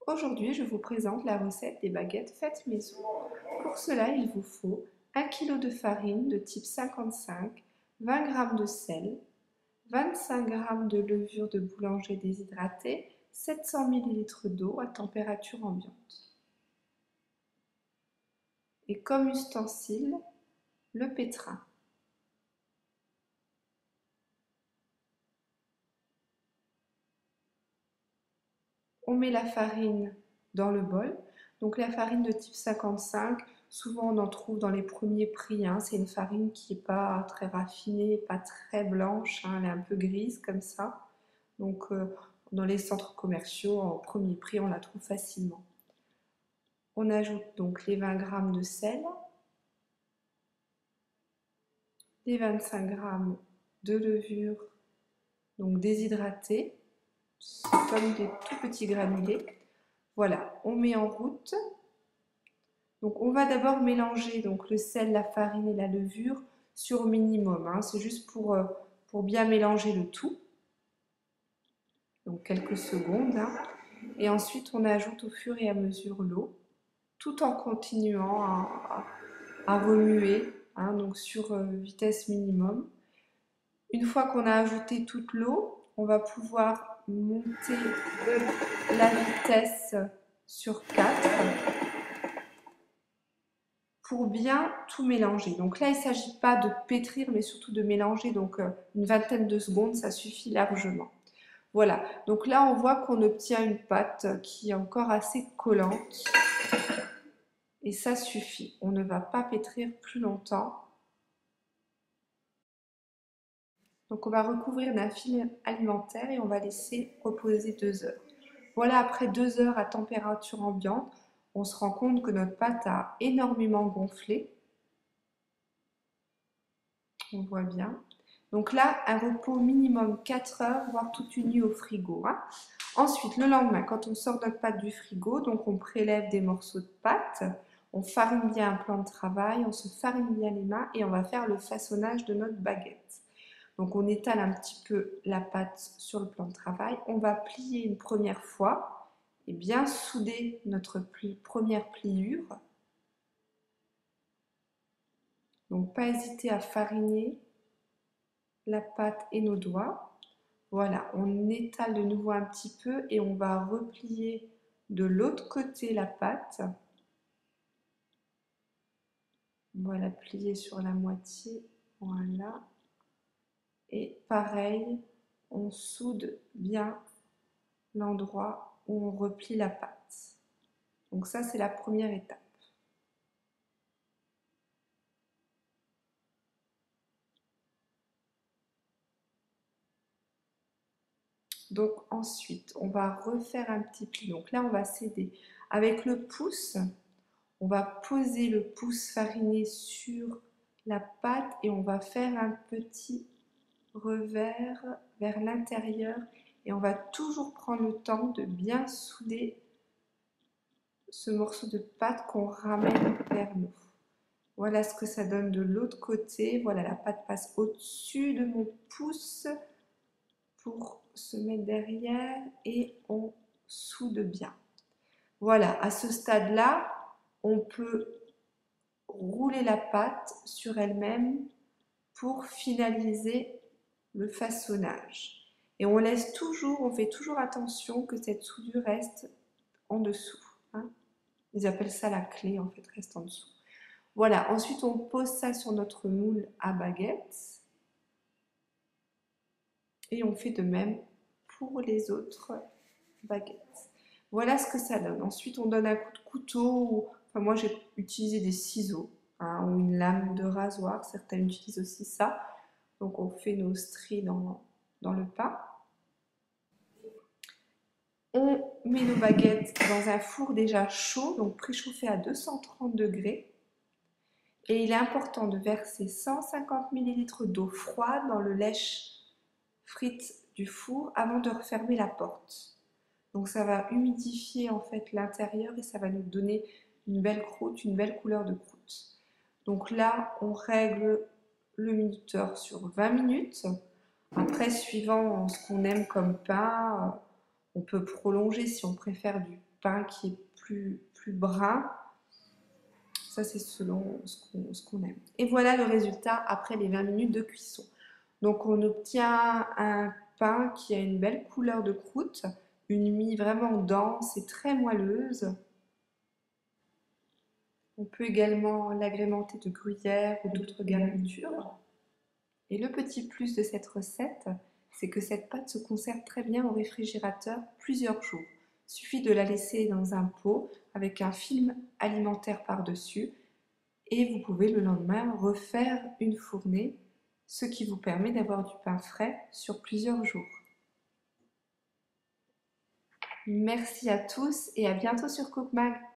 Aujourd'hui, je vous présente la recette des baguettes faites maison. Pour cela, il vous faut 1 kg de farine de type 55, 20 g de sel, 25 g de levure de boulanger déshydratée, 700 ml d'eau à température ambiante. Et comme ustensile, le pétrin. On met la farine dans le bol. Donc la farine de type 55, souvent on en trouve dans les premiers prix. C'est une farine qui n'est pas très raffinée, pas très blanche, elle est un peu grise comme ça. Donc dans les centres commerciaux, en premier prix, on la trouve facilement. On ajoute donc les 20 g de sel, les 25 g de levure donc déshydratée, comme des tout petits granulés. Voilà, on met en route. Donc on va d'abord mélanger donc, le sel, la farine et la levure sur minimum. C'est juste pour bien mélanger le tout. Donc quelques secondes. Et ensuite on ajoute au fur et à mesure l'eau, tout en continuant à remuer, donc sur vitesse minimum. Une fois qu'on a ajouté toute l'eau, on va pouvoir monter la vitesse sur 4 pour bien tout mélanger. Donc là, il ne s'agit pas de pétrir, mais surtout de mélanger. Donc une vingtaine de secondes, ça suffit largement. Voilà, donc là, on voit qu'on obtient une pâte qui est encore assez collante. Et ça suffit. On ne va pas pétrir plus longtemps. Donc on va recouvrir d'un film alimentaire et on va laisser reposer 2 heures. Voilà, après 2 heures à température ambiante, on se rend compte que notre pâte a énormément gonflé. On voit bien. Donc là, un repos minimum 4 heures, voire toute une nuit au frigo. Ensuite, le lendemain, quand on sort notre pâte du frigo, donc on prélève des morceaux de pâte, on farine bien un plan de travail, on se farine bien les mains et on va faire le façonnage de notre baguette. Donc on étale un petit peu la pâte sur le plan de travail, on va plier une première fois et bien souder notre première pliure. Donc pas hésiter à fariner la pâte et nos doigts. Voilà, on étale de nouveau un petit peu et on va replier de l'autre côté la pâte. Voilà, plier sur la moitié, voilà. Et pareil, on soude bien l'endroit où on replie la pâte. Donc ça, c'est la première étape. Donc ensuite, on va refaire un petit pli. Donc là, on va s'aider. Avec le pouce, on va poser le pouce fariné sur la pâte et on va faire un petit revers vers l'intérieur. Et on va toujours prendre le temps de bien souder ce morceau de pâte qu'on ramène vers nous. Voilà ce que ça donne de l'autre côté. Voilà, la pâte passe au-dessus de mon pouce pour se mettre derrière et on soude bien. Voilà, à ce stade-là, on peut rouler la pâte sur elle-même pour finaliser le façonnage. Et on laisse toujours, on fait toujours attention que cette soudure reste en dessous. Ils appellent ça la clé, en fait, reste en dessous. Voilà, ensuite on pose ça sur notre moule à baguette. Et on fait de même pour les autres baguettes. Voilà ce que ça donne. Ensuite, on donne un coup de couteau. Enfin, moi, j'ai utilisé des ciseaux ou une lame de rasoir. Certains utilisent aussi ça. Donc, on fait nos stries dans le pain. On met nos baguettes dans un four déjà chaud, donc préchauffé à 230 degrés. Et il est important de verser 150 ml d'eau froide dans le lèche frites du four avant de refermer la porte. Donc ça va humidifier en fait l'intérieur et ça va nous donner une belle croûte, une belle couleur de croûte. Donc là, on règle le minuteur sur 20 minutes. Après, suivant ce qu'on aime comme pain, on peut prolonger si on préfère du pain qui est plus brun. Ça, c'est selon ce qu'on aime. Et voilà le résultat après les 20 minutes de cuisson. Donc, on obtient un pain qui a une belle couleur de croûte, une mie vraiment dense et très moelleuse. On peut également l'agrémenter de gruyère ou d'autres garnitures. Et le petit plus de cette recette, c'est que cette pâte se conserve très bien au réfrigérateur plusieurs jours. Il suffit de la laisser dans un pot avec un film alimentaire par-dessus et vous pouvez le lendemain refaire une fournée, ce qui vous permet d'avoir du pain frais sur plusieurs jours. Merci à tous et à bientôt sur Cookmag.